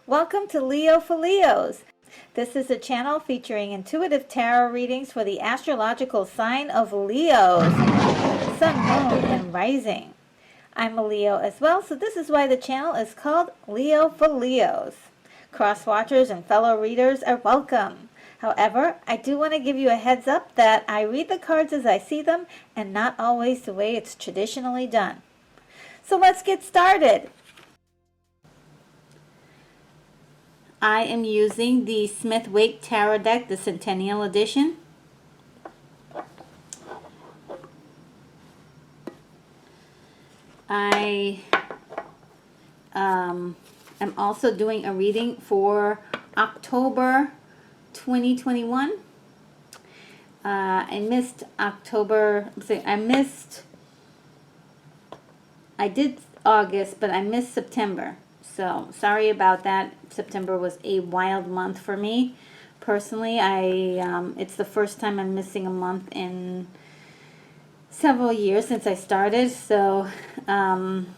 Welcome to Leo for Leos. This is a channel featuring intuitive tarot readings for the astrological sign of Leos, Sun, Moon, and Rising. I'm a Leo as well, so this is why the channel is called Leo for Leos. Cross-watchers and fellow readers are welcome. However, I do want to give you a heads up that I read the cards as I see them and not always the way it's traditionally done. So let's get started. I am using the Smith-Waite Tarot deck, the Centennial Edition. I am also doing a reading for October 2021. I missed October, I did August, but I missed September. So sorry about that. September was a wild month for me. Personally, it's the first time I'm missing a month in several years since I started. So I'm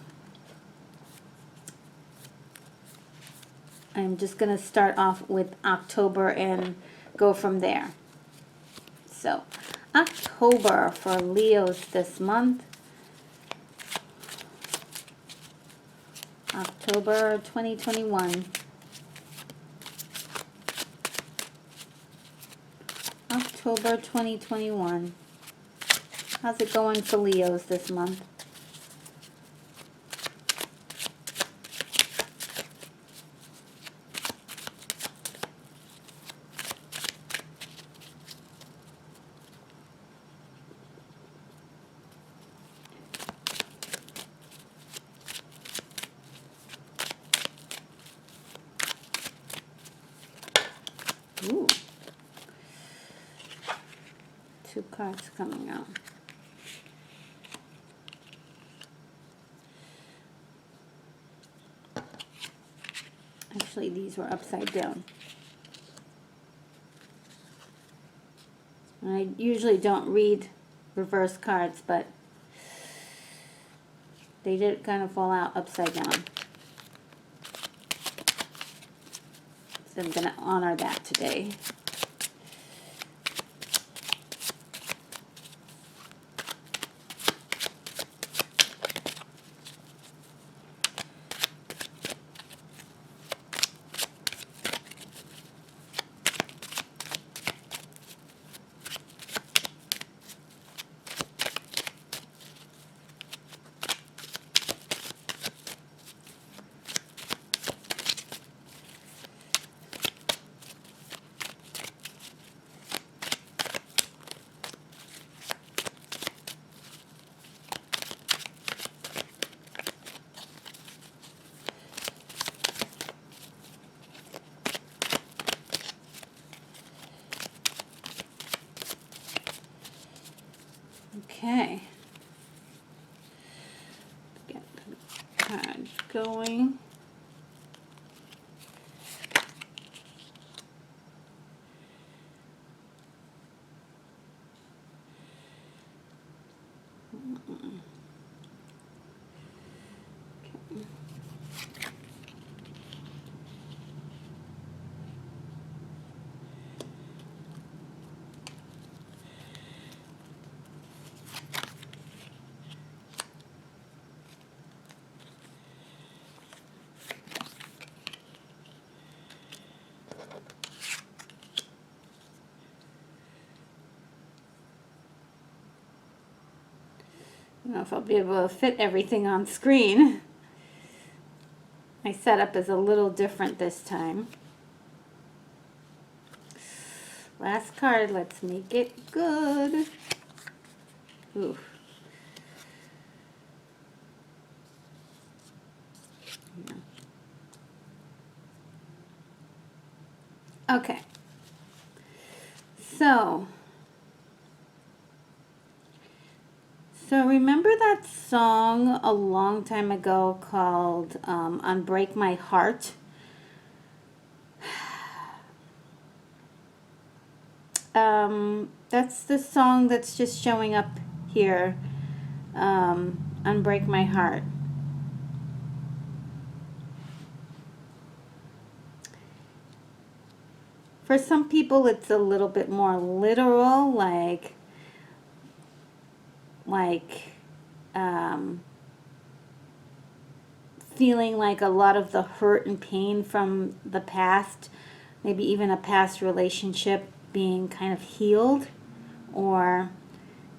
just going to start off with October and go from there. So October for Leos this month. October 2021. October 2021. How's it going for Leos this month? Ooh. Two cards coming out. Actually, these were upside down. I usually don't read reverse cards, but they did kind of fall out upside down. So I'm going to honor that today. Okay. Get the cards going. I don't know if I'll be able to fit everything on screen. My setup is a little different this time. Last card, let's make it good. Ooh. Okay. So remember that song a long time ago called Unbreak My Heart? That's the song that's just showing up here. Unbreak My Heart. For some people, it's a little bit more literal, um, feeling like a lot of the hurt and pain from the past, maybe even a past relationship, being kind of healed, or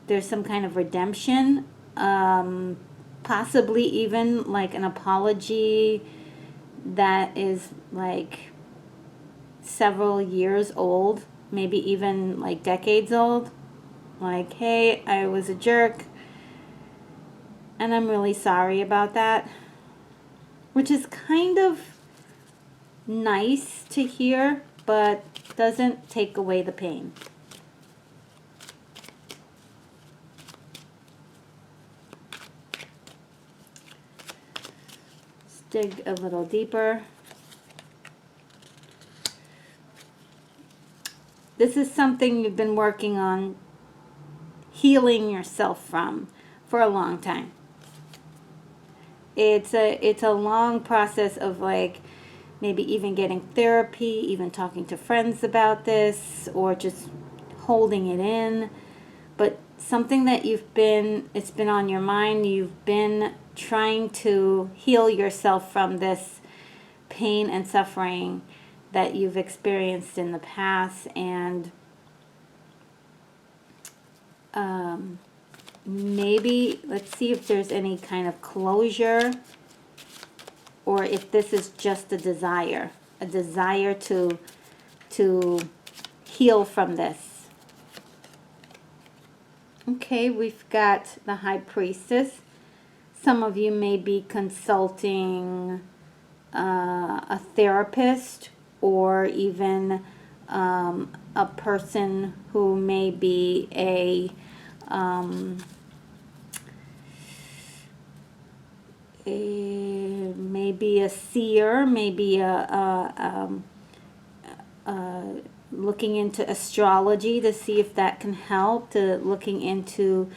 there's some kind of redemption, possibly even like an apology that is like several years old, maybe even like decades old. Like, hey, I was a jerk and I'm really sorry about that. Which is kind of nice to hear, but doesn't take away the pain. Let's dig a little deeper. This is something you've been working on healing yourself from for a long time. It's a long process of like maybe even getting therapy, even talking to friends about this, or just holding it in. But something that it's been on your mind, you've been trying to heal yourself from this pain and suffering that you've experienced in the past, and maybe let's see if there's any kind of closure, or if this is just a desire to heal from this. Okay, we've got the High Priestess. Some of you may be consulting a therapist, or even a person who may be maybe a seer, maybe looking into astrology to see if that can help, to looking into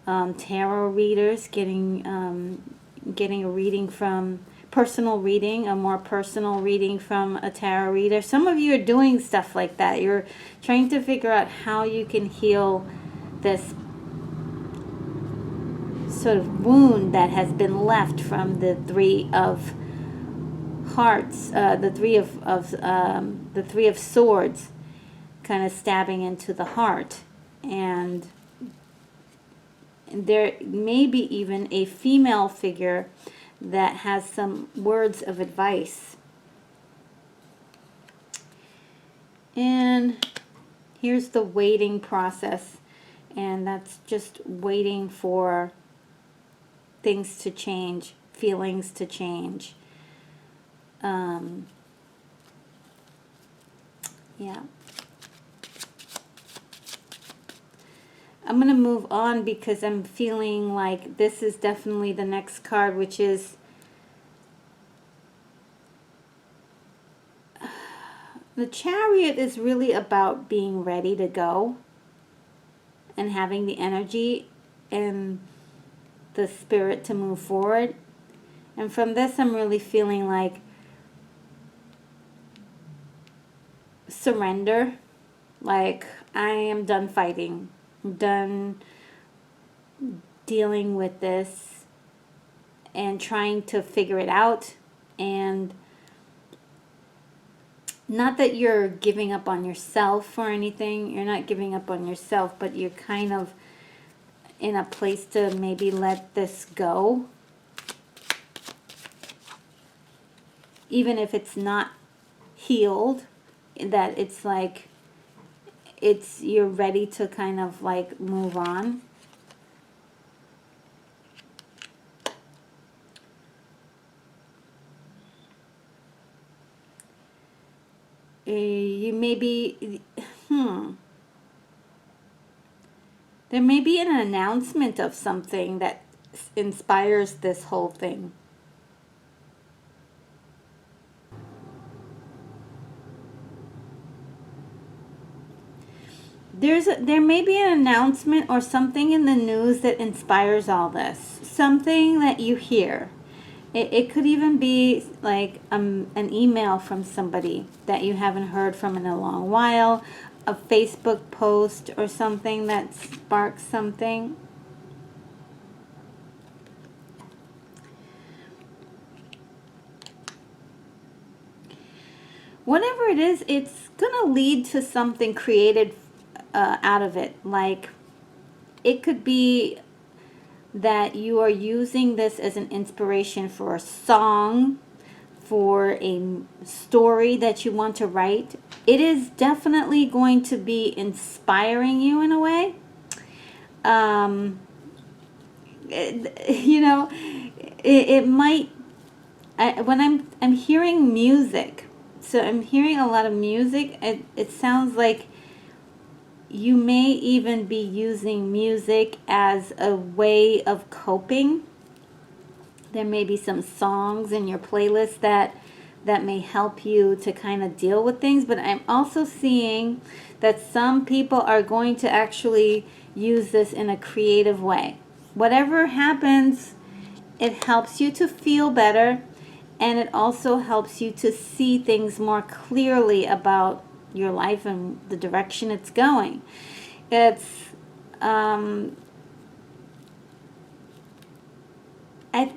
tarot readers, getting a reading from personal reading, a more personal reading from a tarot reader. Some of you are doing stuff like that. You're trying to figure out how you can heal this sort of wound that has been left from the Three of Hearts, the Three of Swords, kind of stabbing into the heart. And there may be even a female figure that has some words of advice. And here's the waiting process, and that's just waiting for things to change, feelings to change. Yeah. I'm going to move on because I'm feeling like this is definitely the next card, which is the Chariot. Is really about being ready to go and having the energy and the spirit to move forward. And from this, I'm really feeling like surrender. Like, I am done fighting. I'm done dealing with this and trying to figure it out. And not that you're giving up on yourself or anything. You're not giving up on yourself, but you're kind of in a place to maybe let this go. Even if it's not healed, that it's like you're ready to kind of like move on. You may be, there may be an announcement of something that inspires this whole thing. There may be an announcement or something in the news that inspires all this. Something that you hear. It could even be like an email from somebody that you haven't heard from in a long while, a Facebook post or something that sparks something. Whatever it is, it's going to lead to something created out of it. Like, it could be that you are using this as an inspiration for a song, for a story that you want to write. It is definitely going to be inspiring you in a way. You know, it might, when I'm hearing music, so I'm hearing a lot of music, it sounds like you may even be using music as a way of coping. There may be some songs in your playlist that may help you to kind of deal with things, but I'm also seeing that some people are going to actually use this in a creative way. Whatever happens, it helps you to feel better, and it also helps you to see things more clearly about your life and the direction it's going. It's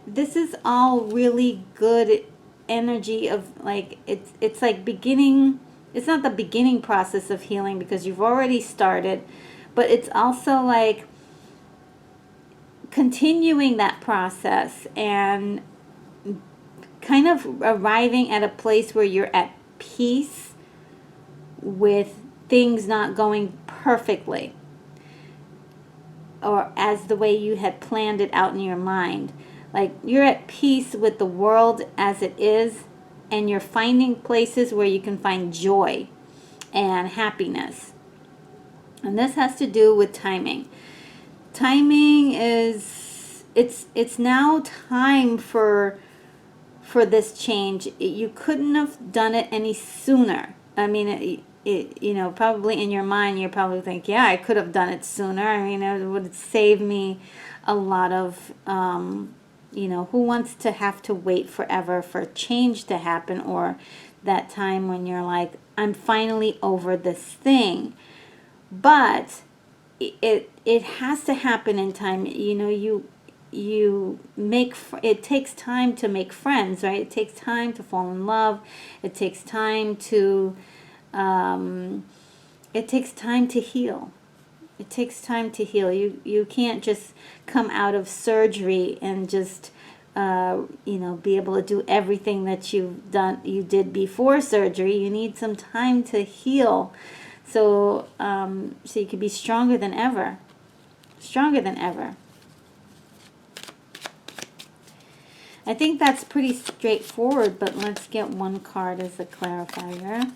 this is all really good energy of, like, it's like beginning. It's not the beginning process of healing because you've already started, but it's also like continuing that process and kind of arriving at a place where you're at peace with things not going perfectly or as the way you had planned it out in your mind. Like, you're at peace with the world as it is, and you're finding places where you can find joy and happiness. And this has to do with timing. Timing is, it's now time for this change. You couldn't have done it any sooner. I mean, you know, probably in your mind, you probably think, yeah, I could have done it sooner. I mean, it would save me a lot of, you know, who wants to have to wait forever for change to happen, or that time when you're like, I'm finally over this thing. But it has to happen in time. You know, you make, it takes time to make friends, right? It takes time to fall in love. It takes time to it takes time to heal. It takes time to heal. You can't just come out of surgery and just you know, be able to do everything that you did before surgery. You need some time to heal, so so you can be stronger than ever. Stronger than ever. I think that's pretty straightforward, but let's get one card as a clarifier.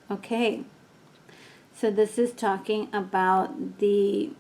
Okay, so this is talking about the